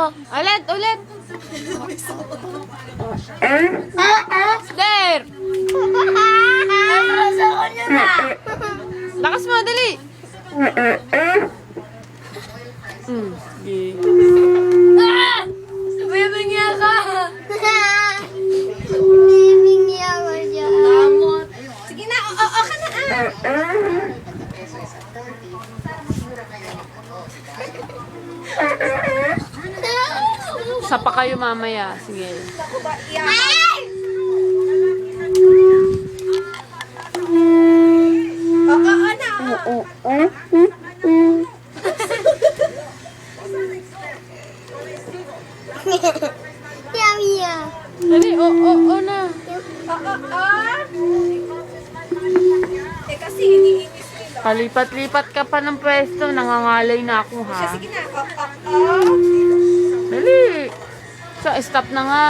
Ulit, ulit. There. Lakas mo, dali. Sige. Bibingi ako. Bibingi ako dyan. Tamot. Sige na, okay na Isa pa kayo mamaya. Sige. Ay! Yummy. Dali, na. Eh kasi iniinis nila. Palipat-lipat ka pa ng pwesto. Nangangalay na ako, ha? Sige na, Dali. So, stop na nga.